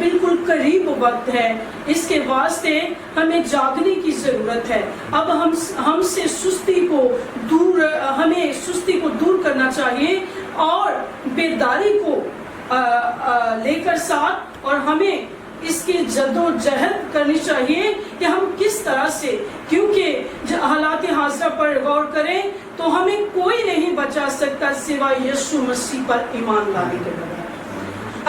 بالکل قریب وقت ہے. اس کے واسطے ہمیں جاگنے کی ضرورت ہے. اب ہم سے سستی کو دور کرنا چاہیے اور بیداری کو لے کر ساتھ، اور ہمیں اس کی جد و جہد کرنی چاہیے کہ ہم کس طرح سے، کیونکہ حالات حاضرہ پر غور کریں تو ہمیں کوئی نہیں بچا سکتا سوائے یسوع مسیح پر ایمان لانے کے بغیر.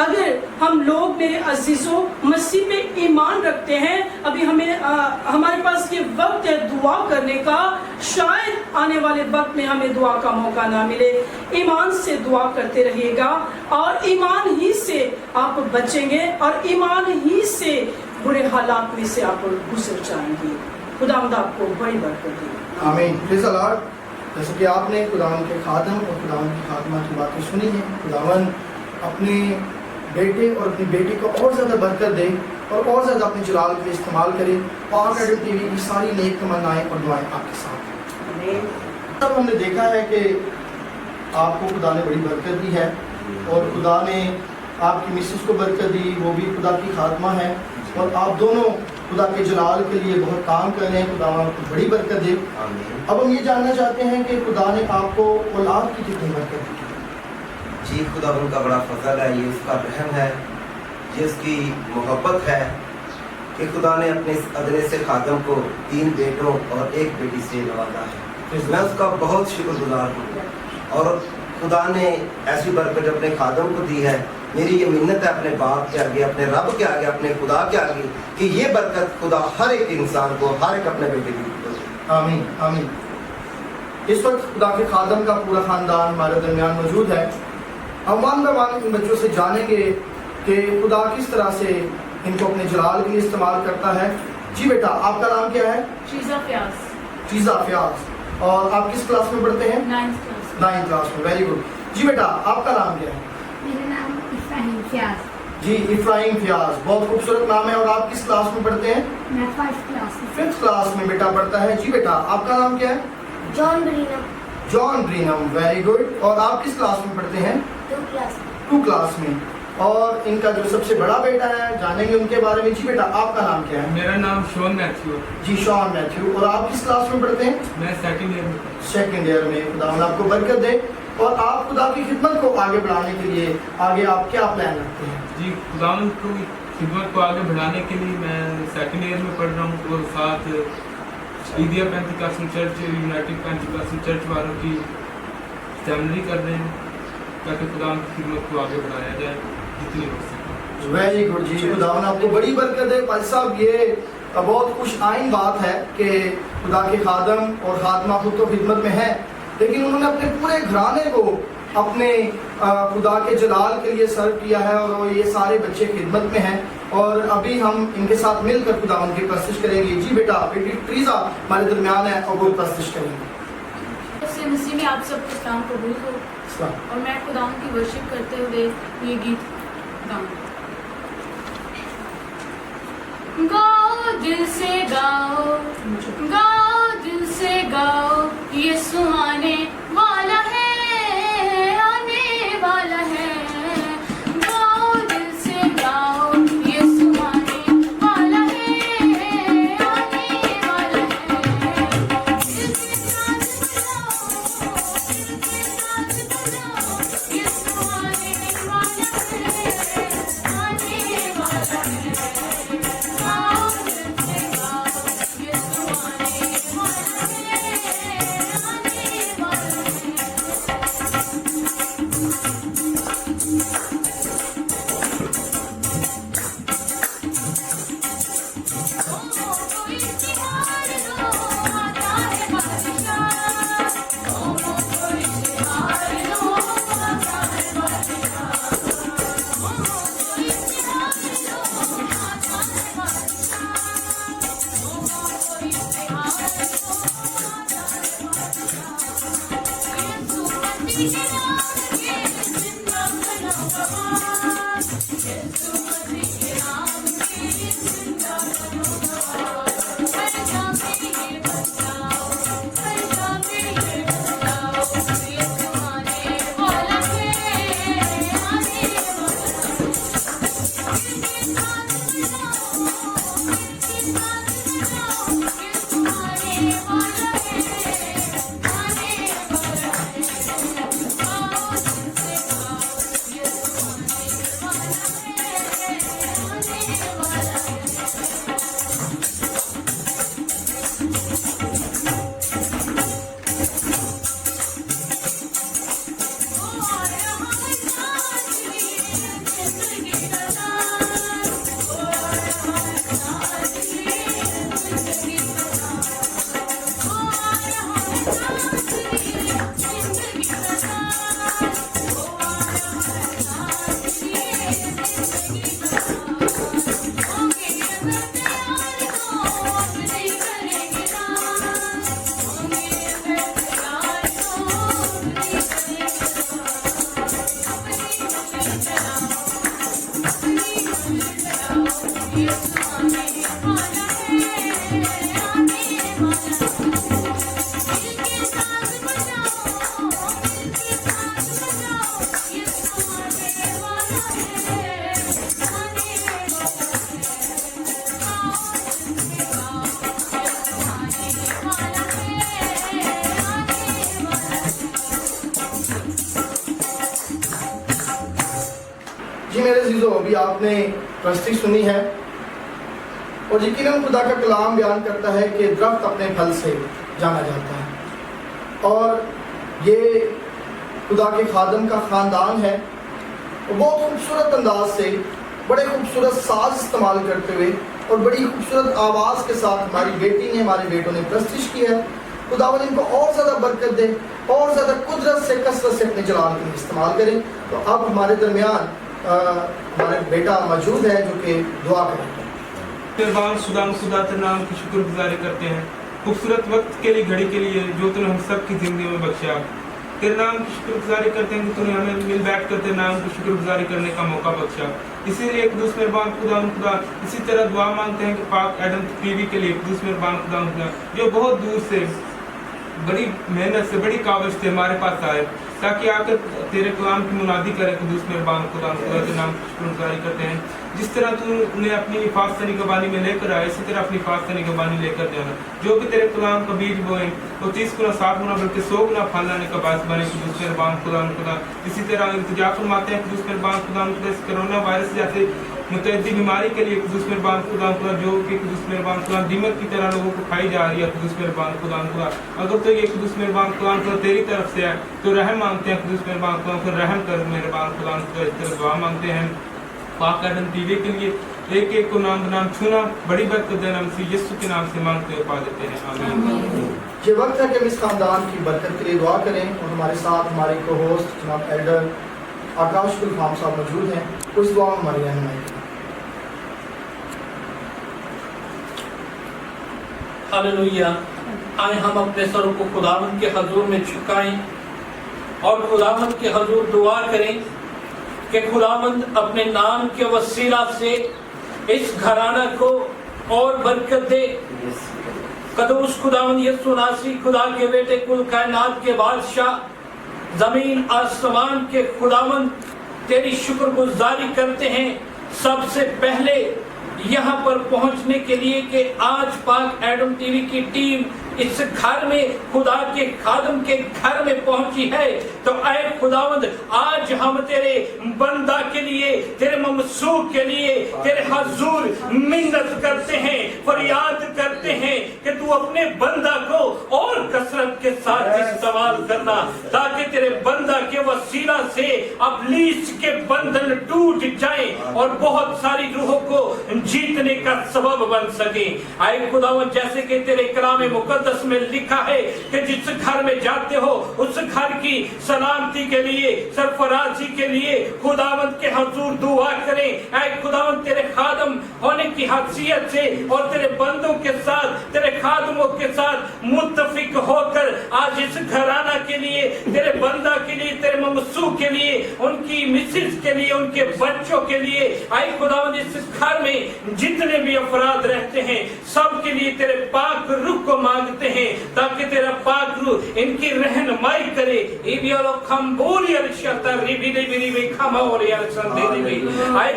اگر ہم لوگ میرے عزیزوں مسیح پہ ایمان رکھتے ہیں، ابھی ہمارے پاس یہ وقت ہے دعا کرنے کا. شاید آنے والے وقت میں ہمیں دعا کا موقع نہ ملے. ایمان سے دعا کرتے رہیے گا اور ایمان ہی سے آپ بچیں گے اور ایمان ہی سے برے حالات میں سے آپ گزر جائیں گے. خداوند آپ کو بڑی برکت دے. آمین. پریز دی لارڈ. جیسے کہ آپ نے خداوند کے خادم اور خداوند کی خادمہ کی باتیں سنی ہیں، خداوند اپنے بیٹے اور اپنی بیٹی کو اور زیادہ برکت دے اور زیادہ اپنے جلال کے لیے استعمال کرے. پاک ایڈم ٹی وی کی ساری نیک تمنائیں اور دعائیں آپ کے ساتھ ہیں. اب ہم نے دیکھا ہے کہ آپ کو خدا نے بڑی برکت دی ہے اور خدا نے آپ کی مسز کو برکت دی، وہ بھی خدا کی خادمہ ہے اور آپ دونوں خدا کے جلال کے لیے بہت کام کر رہے ہیں. خدا آپ کو بڑی برکت دے. اب ہم یہ جاننا چاہتے ہیں کہ خدا نے آپ کو اولاد کی کتنی برکت دی؟ جی خدا ان کا بڑا فضل ہے، یہ اس کا رحم ہے، یہ اس کی محبت ہے کہ خدا نے اپنے اس ادنے سے خادم کو 3 بیٹوں اور 1 بیٹی سے نوازا ہے. میں اس کا بہت شکر گزار ہوں اور خدا نے ایسی برکت اپنے خادم کو دی ہے. میری یہ منت ہے اپنے باپ کے آگے، اپنے رب کے آگے، اپنے خدا کے آگے کہ یہ برکت خدا ہر ایک انسان کو، ہر ایک اپنے بیٹے کی دے. آمین آمین. اس وقت خدا کے خادم کا پورا خاندان ہمارے درمیان موجود ہے. ہم وان بائی وان ان بچوں سے جانیں گے کہ خدا کس طرح سے ان کو اپنے جلال کے لیے استعمال کرتا ہے. جی بیٹا، آپ کا نام کیا ہے؟ شیزا فیاض. شیزا فیاض. اور آپ کس کلاس میں پڑھتے ہیں؟ 9th کلاس میں. Very good. جی بیٹا، آپ کا نام کیا ہے؟ میرا نام افراہیم فیاض. جی افراہیم فیاض، بہت خوبصورت نام ہے. اور آپ کس کلاس میں پڑھتے ہیں؟ میں 5th کلاس میں. 5th کلاس میں بیٹا پڑھتا ہے. جی بیٹا، آپ کا نام کیا ہے؟ John Brennan. John Brennan. Very good. اور آپ کس کلاس میں پڑھتے ہیں؟ 2 کلاس میں. 2 کلاس میں. اور ان کا جو سب سے بڑا بیٹا ہے، جانیں گے ان کے بارے میں. جی بیٹا، آپ کا نام کیا ہے؟ میرا نام شون میتھیو. جی شان میتھیو. اور آپ کس کلاس میں پڑھتے ہیں؟ میں 2nd ایئر میں. 2nd ایئر میں. خدا آپ کو برکت دے. اور آپ خدا کی خدمت کو آگے بڑھانے کے لیے آگے آپ کیا پلان رکھتے ہیں؟ جی خداوند کی خدمت کو آگے بڑھانے کے لیے میں 2nd ایئر میں پڑھ رہا ہوں اور ساتھ ایدیا پینتیکاسٹل چرچ، یونائٹڈ پینتیکاسٹل چرچ والوں کی سیمنری کر رہے ہیں تاکہ خداوند کی خدمت کو آگے بڑھایا جائے جتنی ہو سکے. Very good. جی خداوند آپ کو بڑی برکت دے. بھائی صاحب، یہ بہت خوش آئین بات ہے کہ خدا کے خادم اور خادمہ خود تو خدمت میں ہے، لیکن انہوں نے اپنے پورے گھرانے کو اپنے خدا کے جلال کے لیے سرو کیا ہے اور یہ سارے بچے خدمت میں ہیں. اور ابھی ہم ان کے ساتھ مل کر خدا ان کی پرستش کریں گے. جی بیٹا، بیٹی ٹریزا ہمارے درمیان ہے اور وہ پرستش کریں گے. مسیح میں آپ سب کو سلام قبول ہو اور میں خدا کی ورشپ کرتے ہوئے یہ گیت گاؤں. گاؤ دل سے گاؤ، گاؤ دل سے گاؤ، یسوع آنے والا ہے، آنے والا ہے. گاؤ دل سے گاؤ، یسوع آنے والا ہے، آنے والا ہے. دل کے ساتھ بجاؤ، دل کے ساتھ بجاؤ، یسوع آنے والا ہے، آنے والا ہے. گاؤ دل سے گاؤ، یسوع آنے والا ہے، آنے والا ہے. جی میرے عزیزو، ابھی آپ نے پرستی سنی ہے اور یقیناً خدا کا کلام بیان کرتا ہے کہ درخت اپنے پھل سے جانا جاتا ہے، اور یہ خدا کے خادم کا خاندان ہے، اور بہت خوبصورت انداز سے بڑے خوبصورت ساز استعمال کرتے ہوئے اور بڑی خوبصورت آواز کے ساتھ ہماری بیٹی نے، ہمارے بیٹوں نے پرستش کی ہے۔ خداوند ان کو اور زیادہ برکت دے، اور زیادہ قدرت سے، کثرت سے اپنے جلال کے لیے استعمال کریں۔ تو اب ہمارے درمیان ہمارا بیٹا موجود ہے جو کہ دعا کریں گے۔ مہربان خدا تیرے نام کی شکر گزاری کرتے ہیں خوبصورت وقت کے لیے، گھڑی کے لیے جو تو نے ہم سب کی زندگی میں بخشا۔ تیرے نام کی شکر گزاری کرتے ہیں کہ تو نے ہمیں مل بیٹھ کر تیرے نام کی شکر گزاری کرنے کا موقع بخشا۔ اسی لیے قدوس مہربان خدا اسی طرح دعا مانگتے ہیں کہ پاک ایڈم ٹی وی کے لیے قدوس مہربان خدا جو بہت دور سے بڑی محنت سے، بڑی کاوش سے ہمارے پاس آئے تاکہ آ کر تیرے کلام کی منادی کرے۔ قدوس مہربان خدا کے نام کی شکر گزاری کرتے ہیں جس طرح تو نے اپنی حفاظت نگہبانی میں لے کر آئے، اسی طرح اپنی حفاظت نگہبانی لے کر جانا۔ جو بھی تیرے کلام کا بیج بوئیں وہ 30 گنا 60 گنا بلکہ 100 گنا پھل لانے کا باعث بنے۔ قدوس مہربان خدا اسی طرح التجا فرماتے ہیں قدوس مہربان خدا اس کرونا وائرس جیسے متعدی بیماری کے لیے قدوس مہربان خدا جو کہ قدوس مہربان خدا دیمک کی طرح لوگوں کو کھائی جا رہی ہے۔ قدوس مہربان خدا اگر تو یہ قدوس مہربان خدا تیری طرف سے ہے تو رحم مانگتے ہیں قدوس مہربان خدا پھر رحم کر مہربان خدا اس طرح دعا مانگتے ہیں۔ پاک ایڈم ٹی وی کے لیے ایک ایک کو نام بنام چھونا بڑی برکت دینا مسیح یسوع کے نام سے مانگتے ہوئے پا دیتے ہیں، آمین۔ یہ وقت ہے کہ ہم اس خاندان کی برکت کے لیے دعا کریں، اور ہمارے ساتھ ہمارے کو ہوسٹ جناب ایلڈر آکاش گل خان صاحب موجود ہیں، اس دعا میں ہماری رہنمائی کریں۔ ہاللویا۔ آئے ہم اپنے سروں کو خداوند کے حضور میں جھکائیں اور خداوند کے حضور دعا کریں کہ خداوند اپنے نام کے وسیلہ سے اس گھرانہ کو اور برکت دے۔ قدوس خداوند یسوع ناصری خدا کے بیٹے کل کائنات کے بادشاہ، زمین آسمان کے خداوند تیری شکر گزاری کرتے ہیں سب سے پہلے یہاں پر پہنچنے کے لیے کہ آج پاک ایڈم ٹی وی کی ٹیم اس گھر میں خدا کے خادم کے گھر میں پہنچی ہے، تو اے خداوند آج ہم تیرے بندہ کے لیے، تیرے ممسوح کے لیے تیرے حضور منت کرتے ہیں، فریاد کرتے ہیں کہ تو اپنے بندہ کو اور کثرت کے ساتھ استعمال کرنا تاکہ تیرے بندہ کے وسیلہ سے ابلیس کے بندھن ٹوٹ جائیں اور بہت ساری روحوں کو جیتنے کا سبب بن سکیں۔ اے خداوند جیسے کہ تیرے کلام مقدس میں لکھا ہے کہ جس گھر میں جاتے ہو اس گھر کی سلامتی کے لیے، سرفرازی کے لیے خداوند کے حضور دعا کریں۔ اے خداوند تیرے خادم ہونے کی حیثیت سے اور تیرے بندوں کے ساتھ، تیرے خادموں کے ساتھ متفق ہو کر آج اس گھرانہ کے لیے، تیرے بندہ کے لیے، تیرے ممسوح کے لیے، ان کی مسز کے لیے، ان کے بچوں کے لیے، اے خداوند اس گھر میں جتنے بھی افراد رہتے ہیں سب کے لیے تیرے پاک روح کو مانگتے ہیں تاکہ تیرا پاک روح ان کی رہنمائی کرے۔ اے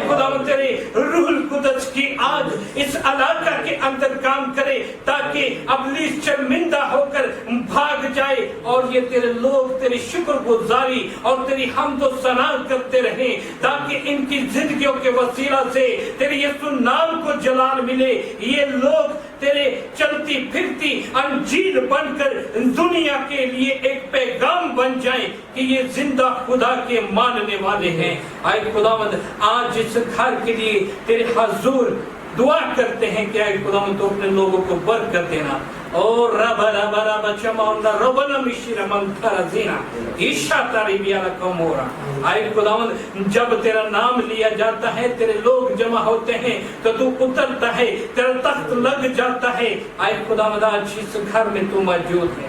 خداوند تیرے روح القدس کی آگ اس علاقہ کے اندر کام کرے تاکہ ابلیس شرمندہ ہو کر بھاگ جائے اور یہ تیرے لوگ تیری شکر گزاری اور تیری حمد و ثنا کرتے رہیں تاکہ ان کی زندگیوں کے وسیلہ سے تیرے یسوع نام کو جلال ملے۔ یہ لوگ تیرے چلتی پھرتی انجیل بن کر دنیا کے لیے ایک پیغام بن جائیں کہ یہ زندہ خدا کے ماننے والے ہیں۔ اے خداوند آج اس گھر کے لیے تیرے حضور دعا کرتے ہیں کہ اے خداوند تو اپنے لوگوں کو برکت دینا۔ اور ربا ربا ربا چماؤندا ربنا مشیر منتر زینا ایشا تاری بیالا کمورا۔ اے خداوند جب تیرا نام لیا جاتا ہے تیرے لوگ جمع ہوتے ہیں تو تو اترتا ہے، تیرا تخت لگ جاتا ہے۔ اے خداوند آج اس گھر میں تو موجود ہے،